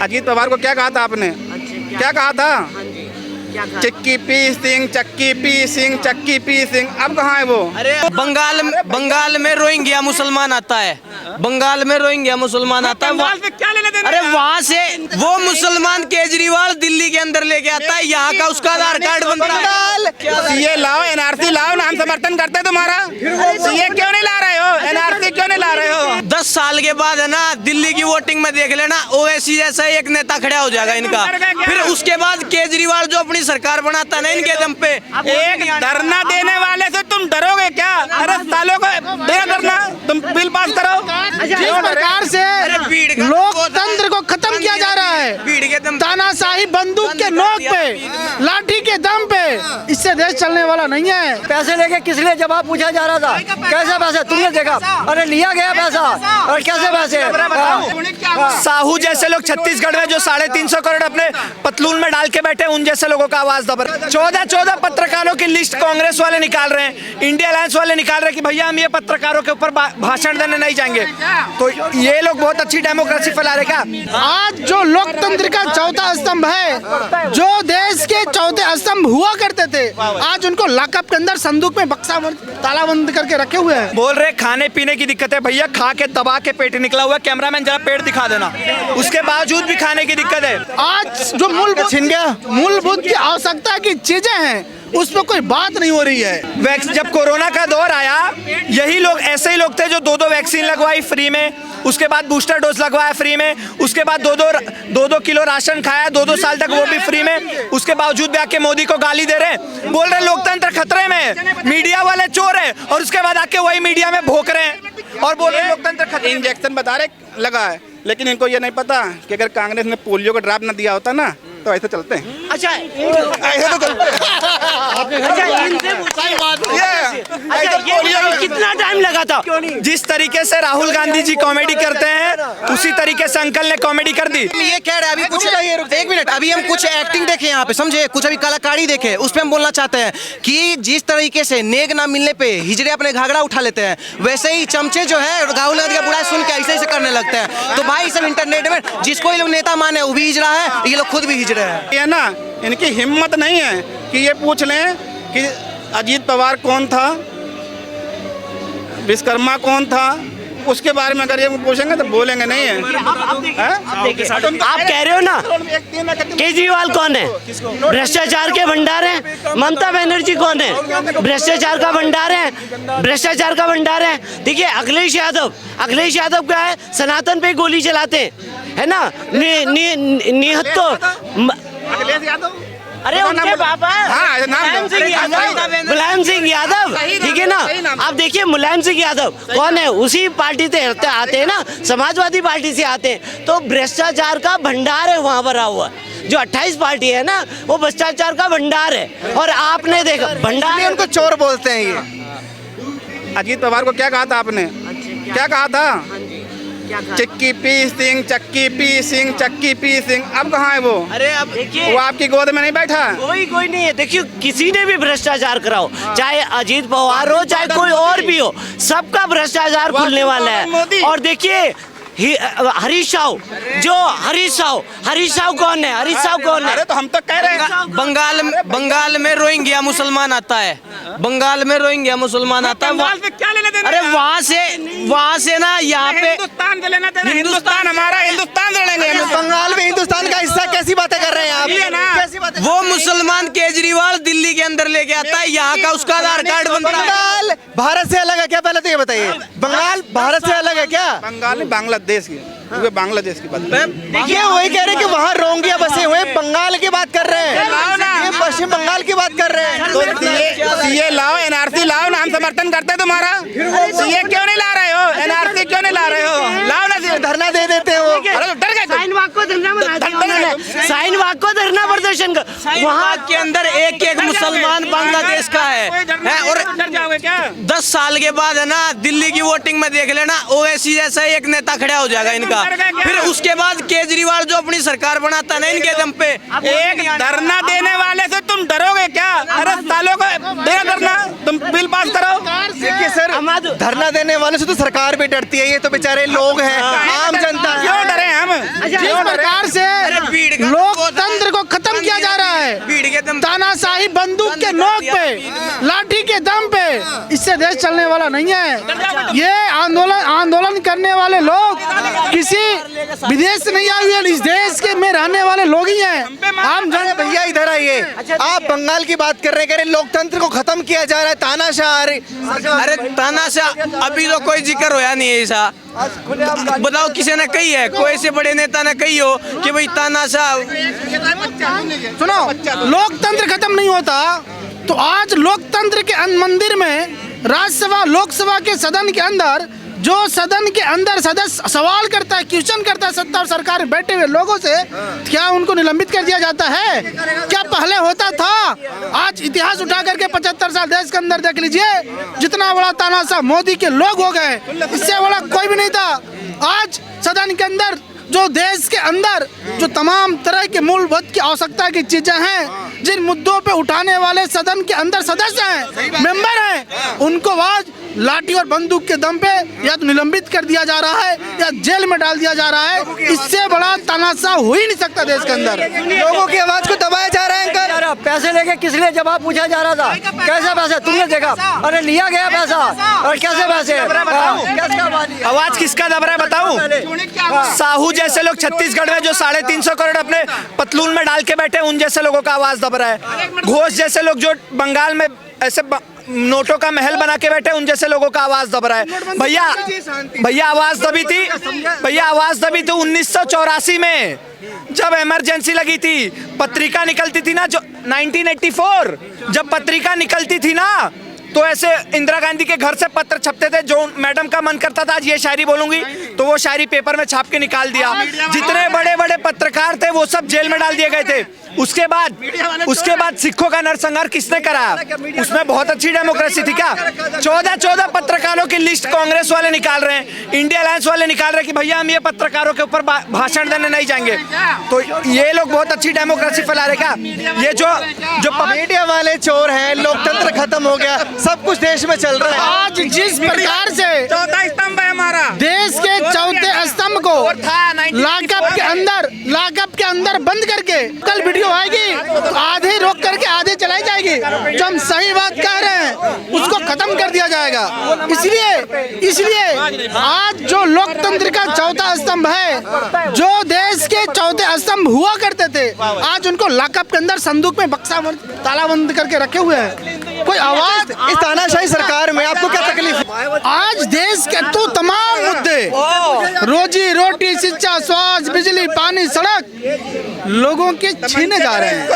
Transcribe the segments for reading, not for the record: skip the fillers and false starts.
अजीत पवार को क्या कहा था आपने? क्या कहा था? चिक्की पी सिंह, चक्की पी सिंह, चक्की पी सिंह। अब कहाँ है वो? अरे बंगाल में रोहिंग्या मुसलमान आता है, बंगाल में रोहिंग्या मुसलमान आता है। क्या लेने देने? अरे वहाँ से वो मुसलमान केजरीवाल दिल्ली के अंदर लेके आता है, यहाँ का उसका आधार कार्ड बनता है। सीए लाओ, एनआरसी लाओ, नाम समर्थन करते तुम्हारा। सीए क्यों नहीं ला रहे हो? एनआरसी क्यों नहीं ला रहे हो? 10 साल के बाद है ना, दिल्ली की वोटिंग में देख लेना, ओवैसी जैसा एक नेता खड़ा हो जाएगा इनका। फिर उसके बाद केजरीवाल जो अपनी सरकार बनाता है ना इनके दम पे। एक धरना देने वाले से तुम डरोगे क्या? अरे सालों को दे धरना, तुम बिल पास करो। जिस प्रकार से लोकतंत्र को खत्म किया जा रहा है, तानाशाही बंदूक के नोक पे, लाठी के दम पे, इससे देश चलने वाला नहीं है। पैसे लेके किस लिए जवाब पूछा जा रहा था? कैसे पैसे? तुमने देखा? अरे लिया गया पैसा, और कैसे पैसे? साहू जैसे लोग छत्तीसगढ़ में जो 350 करोड़ अपने पतलून में डाल के बैठे, उन जैसे लोगों का आवाज दबा। 14 पत्रकारों की लिस्ट कांग्रेस वाले निकाल रहे हैं, इंडिया अलायंस वाले निकाल रहे हैं कि भैया हम ये पत्रकारों के ऊपर भाषण देने नहीं जाएंगे। तो ये लोग बहुत अच्छी डेमोक्रेसी फैला रहे क्या? आज जो लोकतंत्र का चौथा स्तंभ है, जो देश के चौथे स्तंभ हुआ करते थे, आज उनको लॉकअप के अंदर संदूक में बक्सा ताला बंद करके रखे हुए हैं। बोल रहे खाने पीने की दिक्कत है। भैया खा के दबा के पेट निकला हुआ है, कैमरामैन जरा पेट दिखा देना। उसके बावजूद भी खाने की दिक्कत है। आज जो मूलभूत की आवश्यकता की चीजें हैं, उस पर कोई बात नहीं हो रही है। जब कोरोना का दौर आया, यही लोग ऐसे ही लोग थे जो 2 वैक्सीन लगवाई फ्री में, उसके बाद बूस्टर डोज लगवाया फ्री में, उसके बाद 2 किलो राशन खाया 2 साल तक, वो भी फ्री में। उसके बावजूद भी आके मोदी को गाली दे रहे हैं, बोल रहे लोकतंत्र खतरे में, मीडिया वाले चोर है, और उसके बाद आके वही मीडिया में भोंक रहे हैं और बोल रहे लोकतंत्र खतरे। इंजेक्शन बता रहे लगा है, लेकिन इनको ये नहीं पता कि अगर कांग्रेस ने पोलियो का ड्रॉप न दिया होता ना, तो ऐसे चलते हैं। अच्छा, ऐसे तो चलते हैं। कितना टाइम लगा था? जिस तरीके से राहुल गांधी जी कॉमेडी करते हैं, उसी तरीके से अंकल ने कॉमेडी कर दी। ये कह रहे हैं, अभी कुछ एक मिनट, अभी हम कुछ एक्टिंग देखे यहाँ पे, समझे, कुछ अभी कलाकारी देखे, उस पर हम बोलना चाहते हैं कि जिस तरीके से नेग ना मिलने पे हिजड़े अपने घाघरा उठा लेते हैं, वैसे ही चमचे जो है राहुल गांधी का बुराई सुन के ऐसे करने लगते हैं। तो भाई सब इंटरनेट में जिसको ये लोग नेता माने वो भी हिजड़ा है, ये लोग खुद भी हिजड़े हैं। ये ना, इनकी हिम्मत नहीं है कि ये पूछ लें कि अजीत पवार कौन था, विश्वकर्मा कौन था, उसके बारे में अगर ये पूछेंगे तो बोलेंगे नहीं है। आप कह रहे हो ना केजरीवाल कौन है? भ्रष्टाचार के भंडार हैं। ममता बनर्जी कौन है? भ्रष्टाचार का भंडार है, भ्रष्टाचार का भंडार है। देखिए अखिलेश यादव क्या है? सनातन पे गोली चलाते हैं, है ना? निहत्तो अखिलेश यादव, अरे उनके पापा मुलायम सिंह यादव, ठीक है ना? आप देखिए मुलायम सिंह यादव कौन है? उसी पार्टी से आते हैं ना, समाजवादी पार्टी से आते हैं। तो भ्रष्टाचार का भंडार है वहाँ भरा हुआ। जो 28 पार्टी है ना, वो भ्रष्टाचार का भंडार है। और आपने देखा भंडार, उनको चोर बोलते हैं। ये अजीत पवार को क्या कहा था आपने? क्या कहा था? चिक्की पी सिंह, चक्की पी सिंह, चक्की पी सिंह। अब कहाँ है वो? अरे अब देखिए, वो आपकी गोद में नहीं बैठा? कोई नहीं है। देखियो किसी ने भी भ्रष्टाचार कराओ, चाहे अजीत पवार हो, चाहे कोई और भी हो, सबका भ्रष्टाचार खुलने वाला है। और देखिए हरीश साहू कौन है? हरीश साहू कौन है? अरे तो हम तो कह रहे हैं बंगाल में रोहिंग्या मुसलमान आता है, बंगाल में रोहिंग्या मुसलमान आता है। बंगाल से क्या लेने देने? अरे वहाँ से ना यहाँ पे हिंदुस्तान से लेना देना। हिंदुस्तान हमारा, हिंदुस्तान से लेंगे। बंगाल में हिंदुस्तान का हिस्सा कैसी बातें कर रहे हैं आप? कैसी बातें? वो मुसलमान केजरीवाल दिल्ली के अंदर लेके आता है, यहाँ का उसका आधार कार्ड बनता है। बंगाल भारत से अलग है क्या? पहले तो ये बताइए, बंगाल भारत से अलग है क्या? बंगाल बांग्लादेश की, बांग्लादेश की बात। देखिए वही कह रहे हैं कि वहाँ रोहिंग्या बसे हुए, बंगाल की बात कर रहे हैं, ये पश्चिम बंगाल की बात कर रहे हैं। तो सीए लाओ, एनआरसी लाओ, नाम समर्थन करते हैं तुम्हारा। सीए क्यों नहीं ला रहे हो? एनआरसी क्यों नहीं ला रहे हो? लाओ ना, धरना दे देते हो। अरे तो डर गए? साइन वाक को धरना साइन वाक को धरना प्रदर्शन कर, वहाँ के अंदर एक मुसलमान बांग्लादेश का है। और डर जाओगे क्या? 10 साल के बाद है ना, दिल्ली की वोटिंग में देख लेना, ओवैसी जैसा एक नेता खड़ा हो जाएगा इनका। फिर उसके बाद केजरीवाल जो अपनी सरकार बनाता है ना इनके दम पे। एक धरना देने वाले से तुम डरोगे क्या? अरे सालों को दे धरना, तुम बिल पास करो। देखिए सर, धरना देने वाले से तो सरकार भी डरती है, ये तो बेचारे लोग हैं, आम जनता है। क्यों डरे हम? जिस प्रकार से लोकतंत्र को खत्म किया जा रहा है, तानाशाही बंदूक के नोक पे, लाठी के दम पे, इससे देश चलने वाला नहीं है। ये आंदोलन करने वाले लोग किसी विदेश से नहीं आए हुए, इस देश के में रहने वाले लोग ही हैं। आम जन भैया इधर आइए, आप बंगाल की बात कर रहे हैं, कह रहे लोकतंत्र को खत्म किया जा रहा है, तानाशाह। अरे तानाशाह अभी तो कोई जिक्र होया नहीं है ऐसा। बताओ किसी ने कही है, कोई ऐसे बड़े नेता ने कही हो कि भाई तानाशाह। सुनो, लोकतंत्र खत्म नहीं होता तो आज लोकतंत्र के मंदिर में राज्यसभा लोकसभा के सदन के अंदर जो सदन के अंदर सदस्य सवाल करता है, क्वेश्चन करता है सत्ता और सरकार बैठे हुए लोगों से, क्या उनको निलंबित कर दिया जाता है? क्या पहले होता था? आज इतिहास उठा करके 75 साल देश के अंदर देख लीजिए, जितना बड़ा तानाशाह मोदी के लोग हो गए, इससे बड़ा कोई भी नहीं था। आज सदन के अंदर जो देश के अंदर जो तमाम तरह के मूलभूत की आवश्यकता की चीजें हैं, जिन मुद्दों पे उठाने वाले सदन के अंदर सदस्य हैं, मेंबर हैं, उनको आज लाठी और बंदूक के दम पे या तो निलंबित कर दिया जा रहा है या जेल में डाल दिया जा रहा है। इससे बड़ा तानाशाह हो ही नहीं सकता देश के अंदर। लोगों की आवाज को दबाया जा रहा है। अंकल, पैसे लेके किस लिए जवाब पूछा जा रहा था? कैसे पैसे? तुमने देखा? अरे लिया गया पैसा, और कैसे पैसे? आवाज किसका दब रहा है बताऊं? साहू जैसे लोग छत्तीसगढ़ में जो 350 करोड़ अपने पतलून में डाल के बैठे, उन जैसे लोगों का आवाज दब रहा है। घोष जैसे लोग जो बंगाल में ऐसे नोटों का महल बना के बैठे, उन जैसे लोगों का आवाज दब रहा है। भैया आवाज दबी थी, भैया आवाज दबी थी 1984 में, जब इमरजेंसी लगी थी, पत्रिका निकलती थी ना, जो 1984 जब पत्रिका निकलती थी ना, तो ऐसे इंदिरा गांधी के घर से पत्र छपते थे। जो मैडम का मन करता था आज ये शायरी बोलूंगी, तो वो शायरी पेपर में छाप के निकाल दिया। जितने बड़े बड़े पत्रकार थे वो सब जेल में डाल दिए गए थे। उसके बाद सिखों का नरसंहार किसने कराया? उसमें बहुत अच्छी डेमोक्रेसी थी क्या? 14 पत्रकारों की लिस्ट कांग्रेस वाले निकाल रहे हैं, इंडिया अलायंस वाले निकाल रहे हैं कि भैया हम ये पत्रकारों के ऊपर भाषण देने नहीं जाएंगे। तो ये लोग बहुत अच्छी डेमोक्रेसी फैला रहे क्या? ये जो मीडिया वाले चोर हैं, लोकतंत्र खत्म हो गया, सब कुछ देश में चल रहा है। आज जिस प्रकार से चौथा स्तंभ है हमारा, देश के चौथे स्तंभ को लॉकअप के अंदर बंद करके कल वीडियो आएगी तो आधे रोक करके आधे चलाई जाएगी। जो हम सही बात कह रहे हैं उसको खत्म कर दिया जाएगा। इसलिए आज जो लोकतंत्र का चौथा स्तंभ है, जो देश के चौथे स्तंभ हुआ करते थे, आज उनको लॉकअप के अंदर संदूक में बक्सा ताला बंद करके रखे हुए हैं। कोई आवाज इस तानाशाही सरकार में आपको क्या तकलीफ? आज देश के तो तमाम मुद्दे, रोजी रोटी, शिक्षा, स्वास्थ्य, बिजली, पानी, सड़क लोगों के छीने जा रहे हैं।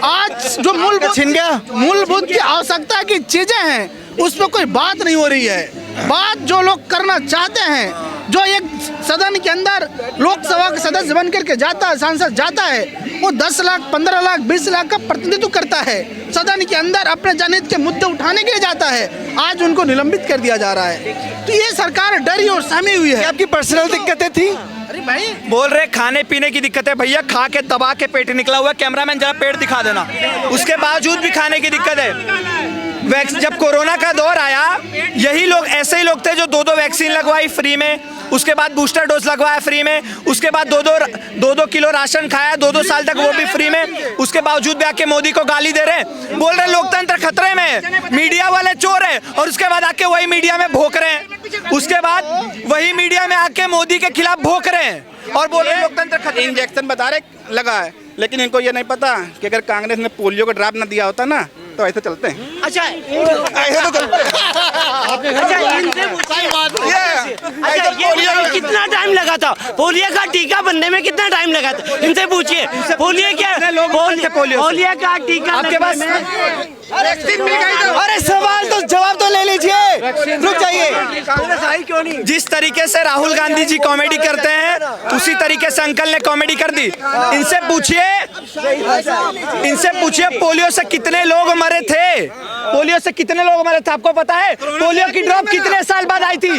आज जो मूलभूत की आवश्यकता की चीजें हैं उस पर कोई बात नहीं हो रही है। बात जो लोग करना चाहते हैं, जो एक सदन के अंदर लोकसभा का सदस्य बन करके जाता है, सांसद जाता है, वो 10 लाख, 15 लाख, 20 लाख का प्रतिनिधित्व करता है, सदन के अंदर अपने जनहित के मुद्दे उठाने के लिए जाता है। आज उनको निलंबित कर दिया जा रहा है। तो ये सरकार डरी और सहमी हुई है। आपकी पर्सनल दिक्कतें थी? अरे भाई बोल रहे खाने पीने की दिक्कत है। भैया खा के दबा के पेट निकला हुआ है, कैमरामैन जरा पेट दिखा देना। उसके बावजूद भी खाने की दिक्कत है। जब कोरोना का दौर आया, यही लोग ऐसे ही लोग थे जो 2 वैक्सीन लगवाई फ्री में, उसके बाद बूस्टर डोज लगवाया फ्री में, उसके बाद 2 किलो राशन खाया 2 साल तक, वो भी फ्री में। उसके बावजूद भी आके मोदी को गाली दे रहे हैं, बोल रहे लोकतंत्र खतरे में, मीडिया वाले चोर है, और उसके बाद आके वही मीडिया में भोंक रहे हैं। उसके बाद वही मीडिया में आके मोदी के खिलाफ भोंक रहे हैं और बोल रहे लोकतंत्र खतरे। इंजेक्शन बता रहे लगा है, लेकिन इनको ये नहीं पता कि अगर कांग्रेस ने पोलियो का ड्रॉप न दिया होता ना तो ऐसे चलते हैं। अच्छा ऐसे तो चलते हैं। ये कितना टाइम लगा था? पोलियो का टीका बनने में कितना टाइम लगा था? इनसे पूछिए। पोलियो का टीका आपके पास अरे सवाल तो जवाब तो ले लीजिए, रुक जाइए। जिस तरीके से राहुल गांधी जी कॉमेडी करते हैं, उसी तरीके से अंकल ने कॉमेडी कर दी। इनसे पूछिए पोलियो से कितने लोग मरे थे? पोलियो से कितने लोग मरे थे आपको पता है? पोलियो की ड्रॉप कितने साल बाद आई थी?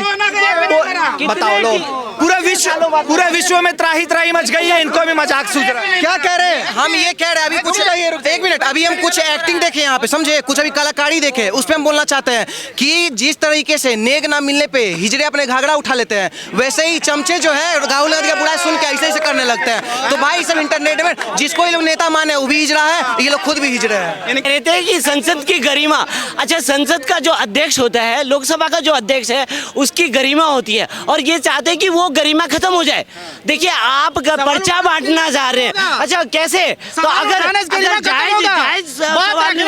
बताओ लोग। पूरा विश्व में त्राही त्राही मच गई है, इनको भी मजाक सूझ रहा है। क्या कह रहे हैं हम? ये कह रहे हैं अभी कुछ एक मिनट, अभी हम कुछ एक्टिंग देखे यहाँ पे, समझे, कुछ अभी कलाकारी देखे, उस पे हम बोलना चाहते हैं कि जिस तरीके से नेक ना मिलने पे हिजड़े अपने घाघरा उठा लेते हैं, वैसे ही चमचे जो है राहुल गांधी का बुरा सुन के ऐसे ऐसे करने लगते हैं। तो भाई सब इंटरनेट में जिसको ये लोग नेता माने वो भी हिजड़ा है, ये लोग खुद भी हिजड़े हैं। कहते हैं कि संसद की गरिमा, अच्छा संसद का जो अध्यक्ष होता है, लोकसभा का जो अध्यक्ष है, उसकी गरिमा होती है और ये चाहते हैं कि वो गरिमा खत्म हो जाए। देखिए आप पर्चा बांटना चाह रहे हैं, अच्छा कैसे? तो अगर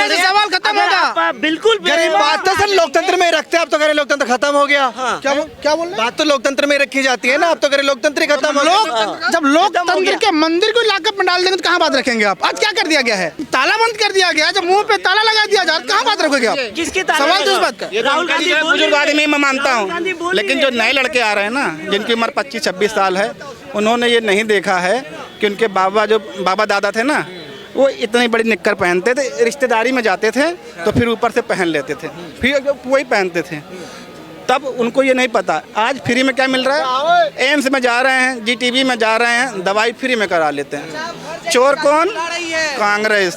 सवाल खत्म होगा, बिल्कुल बात तो सर लोकतंत्र में रखते हैं, आप तो कह रहे लोकतंत्र खत्म हो गया। क्या बोल रहे? बात तो लोकतंत्र में रखी जाती है ना, आप तो कह रहे लोकतंत्र ही खत्म हो गया। जब लोकतंत्र के मंदिर को लाकर डाल देंगे तो कहाँ बात रखेंगे आप? आज क्या कर दिया गया है? ताला बंद कर दिया गया, जब मुंह पे ताला लगा दिया जाए कहाँ बात रखोगे आप? किसके सवाल तो इस बात का। राहुल गांधी बुजुर्ग आदमी मैं मानता हूँ, लेकिन जो नए लड़के आ रहे हैं ना, जिनकी उम्र 25-26 साल है, उन्होंने ये नहीं देखा है कि उनके बाबा दादा थे ना, वो इतनी बड़ी निक्कर पहनते थे, रिश्तेदारी में जाते थे तो फिर ऊपर से पहन लेते थे, फिर वही पहनते थे, तब उनको ये नहीं पता। आज फ्री में क्या मिल रहा है? एम्स में जा रहे हैं, जीटीबी में जा रहे हैं, दवाई फ्री में करा लेते हैं। चोर कौन? कांग्रेस।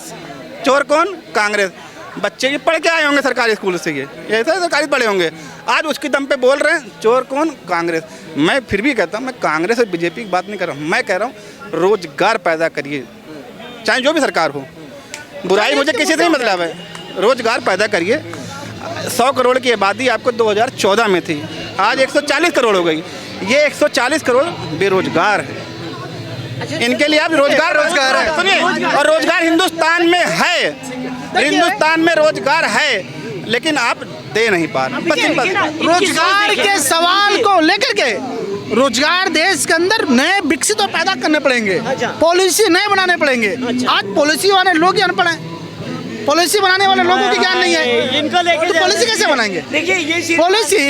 चोर कौन? कांग्रेस। बच्चे भी पढ़ के आए होंगे सरकारी स्कूल से, ये ऐसा सरकारी पढ़े होंगे, आज उसके दम पे बोल रहे हैं चोर कौन? कांग्रेस। मैं फिर भी कहता हूँ, मैं कांग्रेस और बीजेपी की बात नहीं कर रहा हूँ, मैं कह रहा हूँ रोजगार पैदा करिए, चाहे जो भी सरकार हो, बुराई मुझे किसी से नहीं मतलब है, रोजगार पैदा करिए। 100 करोड़ की आबादी आपको 2014 में थी, आज 140 करोड़ हो गई। ये 140 करोड़ बेरोजगार है, इनके लिए आप रोजगार है, सुनिए, और रोजगार हिंदुस्तान में है, हिंदुस्तान में रोजगार है, लेकिन आप दे नहीं पा रहे। रोजगार के सवाल को लेकर के रोजगार देश के अंदर नए विकसित पैदा करने पड़ेंगे, पॉलिसी नए बनाने पड़ेंगे। आज पॉलिसी वाले लोग ही अनपढ़ हैं, पॉलिसी बनाने वाले लोगों की ज्ञान नहीं है, इनको लेके तो पॉलिसी कैसे बनाएंगे? देखिए ये पॉलिसी,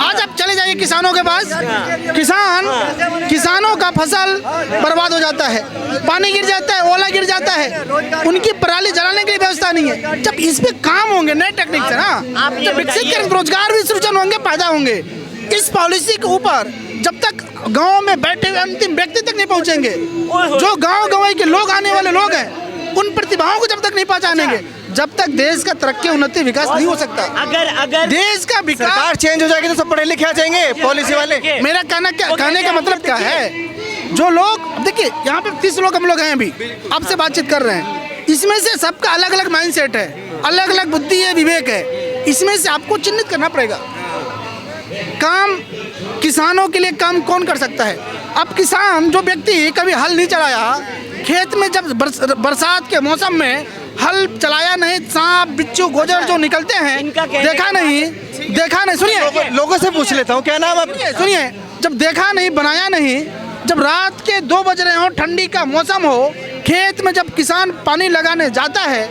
आज आप चले जाइए किसानों के पास, किसानों का फसल बर्बाद हो जाता है, पानी गिर जाता है, ओला गिर जाता है, उनकी पराली जलाने की व्यवस्था नहीं है। जब इस पे काम होंगे नए टेक्निक से ना, जब विकसित कर रोजगार भी सृजन होंगे, पैदा होंगे। इस पॉलिसी के ऊपर जब तक गाँव में बैठे हुए अंतिम व्यक्ति तक नहीं पहुँचेंगे, जो गाँव गंवाई के लोग आने वाले लोग हैं, उन प्रतिभाओं को जब तक नहीं पहचानेंगे, जब तक देश का तरक्की उन्नति विकास नहीं हो सकता। अगर देश का विकास, सरकार चेंज हो जाएगी तो सब पढ़े लिखे आ जाएंगे, पॉलिसी वाले। मेरा कहने का मतलब क्या है? जो लोग, देखिए यहाँ पे 30 लोग हम लोग हैं, अभी आपसे बातचीत कर रहे हैं, इसमें से सबका अलग अलग माइंडसेट है, अलग अलग बुद्धि है, विवेक है, इसमें से आपको चिन्हित करना पड़ेगा। काम किसानों के लिए काम कौन कर सकता है? अब किसान, जो व्यक्ति कभी हल नहीं चलाया, खेत में जब बरसात के मौसम में हल चलाया नहीं, सांप बिच्छू गोजर जो निकलते हैं, देखा नहीं, सुनिए, लोगों से पूछ लेता हूँ, क्या नाम आप? सुनिए, जब देखा नहीं, बनाया नहीं, जब रात के 2 बज रहे हो, ठंडी का मौसम हो, खेत में जब किसान पानी लगाने जाता है,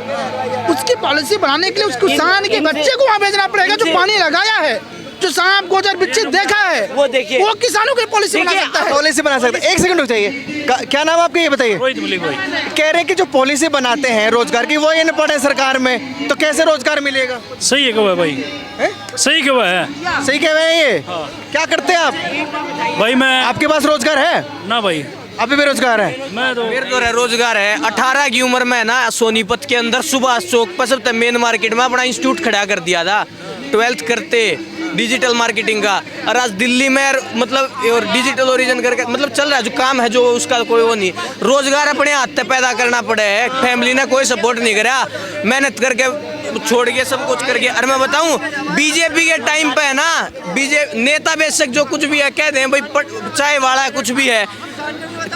उसकी पॉलिसी बनाने के लिए उस किसान के बच्चे को वहाँ भेजना पड़ेगा जो पानी लगाया है, जो सांप गोजर बिच्छू देखा है, वो देखिए, वो किसानों की पॉलिसी बना सकता है। पॉलिसी बना सकते हैं। एक सेकंड रुक जाइए, क्या नाम आपका, ये बताइए। कह रहे हैं कि जो पॉलिसी बनाते हैं रोजगार की, वो ये नहीं पढ़े सरकार में, तो कैसे रोजगार मिलेगा? सही है क्या भाई? सही क्या है? सही कह रहे हैं ये? क्या करते हैं आप भाई? मैं, आपके पास रोजगार है ना भाई, अभी बेरोजगार है? मैं तो मेरे तो रोजगार है। 18 की उम्र में ना सोनीपत के अंदर सुभाष चौक पर सब मेन मार्केट में अपना इंस्टीट्यूट खड़ा कर दिया था, 12th करते डिजिटल मार्केटिंग का, और आज दिल्ली में मतलब और डिजिटल ओरिजिन करके मतलब चल रहा है, जो काम है जो उसका कोई वो नहीं। रोजगार अपने हाथ से पैदा करना पड़े है, फैमिली ने कोई सपोर्ट नहीं करा, मेहनत करके छोड़ के सब कुछ करके। और मैं बताऊं बीजेपी के टाइम पे है ना, नेता बेशक जो कुछ भी है कह दें भाई, चाय वाला है कुछ भी है,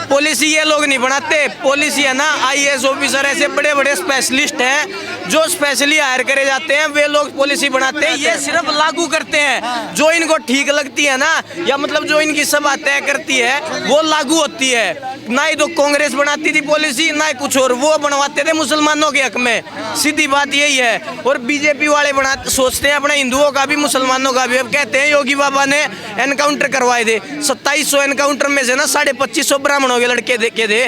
पॉलिसी ये लोग नहीं बनाते। पॉलिसी है ना, आईएएस ऑफिसर ऐसे बड़े बड़े स्पेशलिस्ट हैं जो स्पेशली हायर करे जाते हैं, वे लोग पॉलिसी बनाते हैं, ये सिर्फ लागू करते हैं। जो इनको ठीक लगती है ना, या मतलब जो इनकी सभा तय करती है वो लागू होती है। ना ही तो कांग्रेस बनाती थी पॉलिसी, ना ही कुछ और, वो बनवाते थे मुसलमानों के हक में, सीधी बात यही है। और बीजेपी वाले सोचते हैं अपने हिंदुओं का भी मुसलमानों का भी। अब कहते हैं योगी बाबा ने एनकाउंटर करवाए थे, 2700 एनकाउंटर में से ना 2550 ब्राह्मणों के लड़के के थे।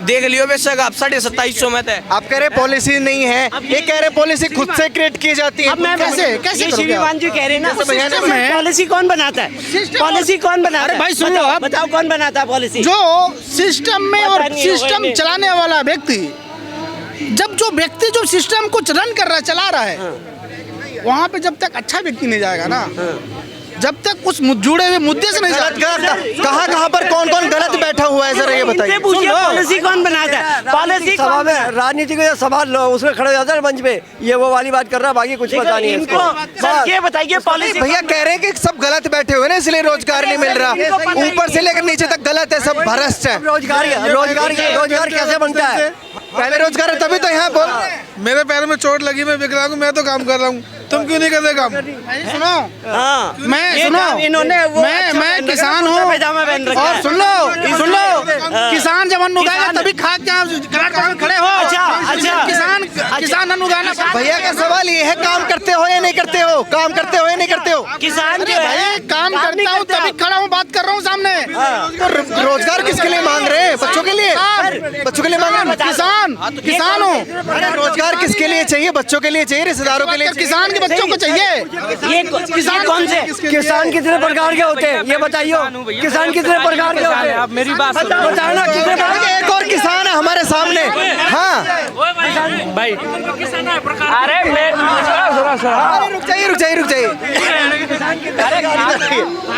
देख लियो बेशक आप 2750 में थे। आप कह रहे पॉलिसी नहीं है, ये कह रहे पॉलिसी खुद से क्रिएट की जाती है। अब मैं कैसे ये करोगे श्रीमान जी कह रहे हैं ना, सिस्टम है। पॉलिसी कौन बनाता है? पॉलिसी कौन बनाता है? अरे भाई सुन लो आप, बताओ कौन बनाता है पॉलिसी? जो सिस्टम में और पता नहीं होगा सिस्टम नहीं। चलाने वाला व्यक्ति, जब जो व्यक्ति जो सिस्टम को रन कर रहा है, चला रहा है, वहाँ पे जब तक अच्छा व्यक्ति नहीं जाएगा ना, जब तक उस जुड़े हुए मुद्दे से नहीं जाएगा। कहाँ पर कौन कौन गलत बैठा हुआ है, जरा ये बताइए। पॉलिसी कौन बनाता है? पॉलिसी सभा में राजनीति के सवाल लो, उसमें खड़े हो जाते हैं मंच पे, ये वो वाली बात कर रहा है, बाकी कुछ पता नहीं है इनको सर ये बताइए पॉलिसी भैया कह रहे हैं कि सब गलत बैठे हुए ना, इसलिए रोजगार नहीं मिल रहा, ऊपर से लेकर नीचे तक गलत है, सब भ्रष्ट है। रोजगार कैसे बनता है? पहले रोजगार है तभी तो यहाँ बोल। मेरे पैर में चोट लगी, मैं विकलांग हूं, मैं तो काम कर रहा हूँ, तुम क्यों नहीं कर रहे काम? सुनो, हाँ इन्होंने मैं किसान हूँ, और सुन लो किसान जब अन्न उगाएगा तभी खा के खड़े हो। अच्छा किसान अन्न उगाना। भैया का सवाल ये है, काम करते हो या नहीं करते हो? काम करते हो या नहीं करते हो? किसान जो भाई है काम करता हूँ तभी खड़ा हूँ, बात कर रहा हूँ सामने। तो रोजगार किसके लिए मांग रहे हैं? बच्चों के लिए? बच्चों के लिए मांग रहे हैं? किसान हूँ। अरे रोजगार किसके लिए चाहिए? बच्चों के लिए चाहिए, रिश्तेदारों के लिए? किसान के बच्चों को चाहिए। ये किसान कौन से? किसान कितने प्रकार के होते हैं ये बताइए? किसान कितने प्रकार के होते हैं? आप मेरी बात बताना कितने प्रकार के? एक और किसान है हमारे सामने। हाँ भाई अरे रुक जाइए।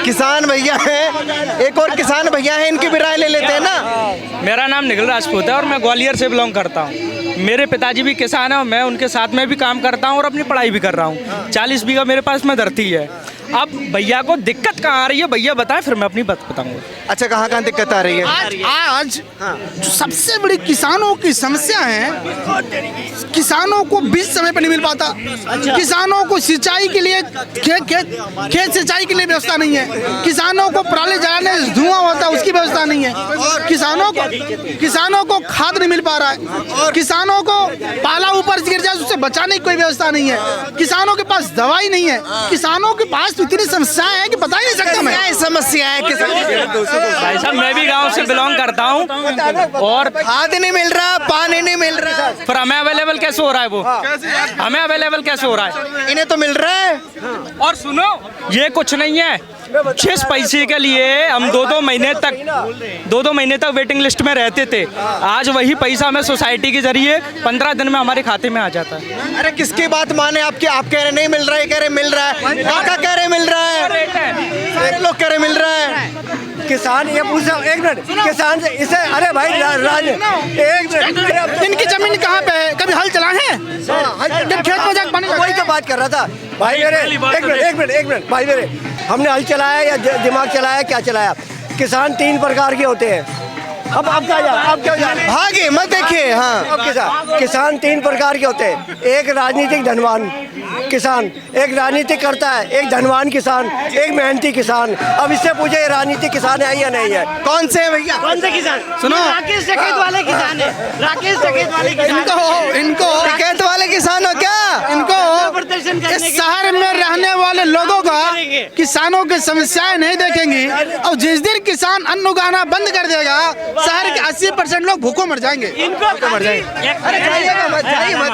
किसान भैया हैं, एक और किसान भैया हैं, इनकी भी राय ले लेते हैं ना। मेरा नाम निखिल राजपूत है और मैं ग्वालियर से बिलोंग करता हूँ। मेरे पिताजी भी किसान हैं और मैं उनके साथ में भी काम करता हूँ और अपनी पढ़ाई भी कर रहा हूँ। 40 बीघा मेरे पास में धरती है। अब भैया को दिक्कत कहाँ आ रही है, भैया बताएं, फिर मैं अपनी बात बताऊंगा। अच्छा, कहाँ दिक्कत आ रही है? आज जो सबसे बड़ी किसानों की समस्या है, किसानों को बीज समय पर नहीं मिल पाता। किसानों को सिंचाई के लिए खेत सिंचाई के लिए व्यवस्था नहीं है। किसानों को पराली जलाने से धुआं होता है, उसकी व्यवस्था नहीं है। किसानों को खाद नहीं मिल पा रहा है। किसानों को पाला ऊपर से गिर जाए उससे बचाने की कोई व्यवस्था नहीं है। किसानों के पास दवाई नहीं है। किसानों के पास तो इतनी समस्याएं हैं कि बता ही नहीं सकता मैं। क्या समस्या है किसान? भाई साहब मैं भी गांव से बिलोंग करता हूँ और खाद नहीं मिल रहा, पानी नहीं मिल रहा, फिर हमें अवेलेबल कैसे हो रहा है? वो हमें अवेलेबल कैसे हो रहा है? इन्हें तो मिल रहा है। और सुनो, ये कुछ नहीं है, 6 पैसे के लिए हम 2-2 महीने तक वेटिंग लिस्ट में रहते थे। आज वही पैसा हमें सोसाइटी के जरिए 15 दिन में हमारे खाते में आ जाता है। अरे किसकी बात माने आपकी? आप कह रहे नहीं मिल रहा है, कह रहे मिल रहा है, काका कह रहे मिल रहा है, सारे लोग कह रहे मिल रहा है। किसान ये पूछ रहा, एक मिनट, किसान से इसे, अरे भाई एक मिनट, इनकी जमीन कहाँ पे है? कभी हल चला है? जब खेत में जाकर पानी वही तो बात कर रहा था भाई मेरे। एक मिनट भाई मेरे, हमने हल चलाया या दिमाग चलाया, क्या चलाया? किसान 3 प्रकार के होते हैं। अब क्या भागे मत देखिए। हाँ, अब किसान 3 प्रकार के होते हैं। एक राजनीतिक धनवान किसान, एक राजनीति करता है, एक धनवान किसान, एक मेहनती किसान। अब इससे पूछे ये राजनीतिक किसान है या नहीं है? कौन से है भैया? कौन से किसान? सुनो, राकेश डकैत वाले किसान है। राकेश डकैत वाले इनको डकैत वाले किसान हो क्या? इनको प्रदर्शन करने इस शहर में रहने वाले लोगों का किसानों की समस्याएं नहीं देखेंगी। और जिस दिन किसान अन्न उगाना बंद कर देगा, शहर के 80% लोग भूखों मर जाएंगे। इनको मर जाएंगे। अरे जाइएगा मत, जाइए मत।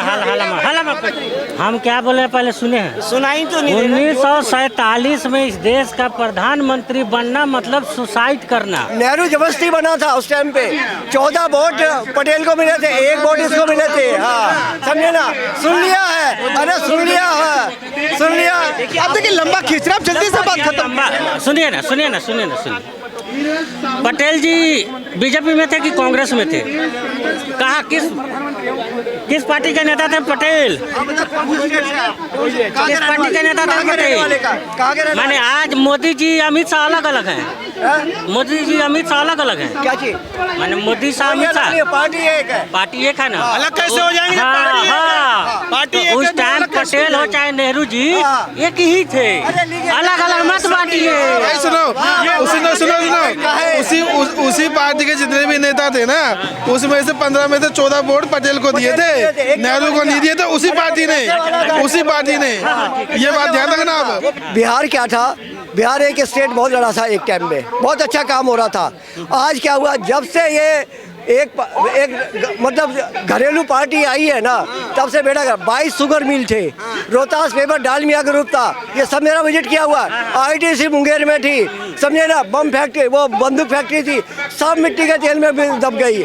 हम क्या बोले पहले सुने हैं? सुनाई तो नहीं। 1947 में इस देश का प्रधानमंत्री बनना मतलब सुसाइड करना। नेहरू जबरदस्ती बना था उस टाइम पे। 14 वोट पटेल को मिले थे, 1 वोट इसको मिले थे। हाँ, समझे ना? सुन लिया है, अरे सुन लिया है, सुन लिया। अब देखिए लंबा खींच रहा, जल्दी से बात खत्म। सुनिए ना। पटेल जी बीजेपी में थे कि कांग्रेस में थे? कहा किस पार्टी के नेता थे पटेल? किस पार्टी के नेता थे पटेल? माने आज मोदी जी अमित शाह अलग अलग हैं। मोदी जी अमित शाह अलग अलग हैं। क्या चीज? माने मोदी शाह अमित शाह पार्टी एक है ना? अलग कैसे हो जाएंगे? हाँ, पार्टी तो उस टाइम पटेल हो चाहे नेहरू जी एक ही थे, अलग अलग मत बांटिए। सुनो, उसी पार्टी के जितने भी नेता थे ना, उसमें से 15 में से 14 वोट पटेल को दिए थे, नेहरू को नहीं दिए थे। उसी पार्टी ने ये बात ध्यान रखना आप। बिहार क्या था? बिहार एक स्टेट बहुत लड़ा था एक टाइम में, बहुत अच्छा काम हो रहा था। आज क्या हुआ? जब से ये एक मतलब घरेलू पार्टी आई है ना, तब से बेटा 22 शुगर मिल थे, रोहतास पेपर डालमिया ग्रुप था, ये सब मेरा विजिट किया हुआ। ITC मुंगेर में थी, समझे ना, बम फैक्ट्री, वो बंदूक फैक्ट्री थी, सब मिट्टी के तेल में दब गई।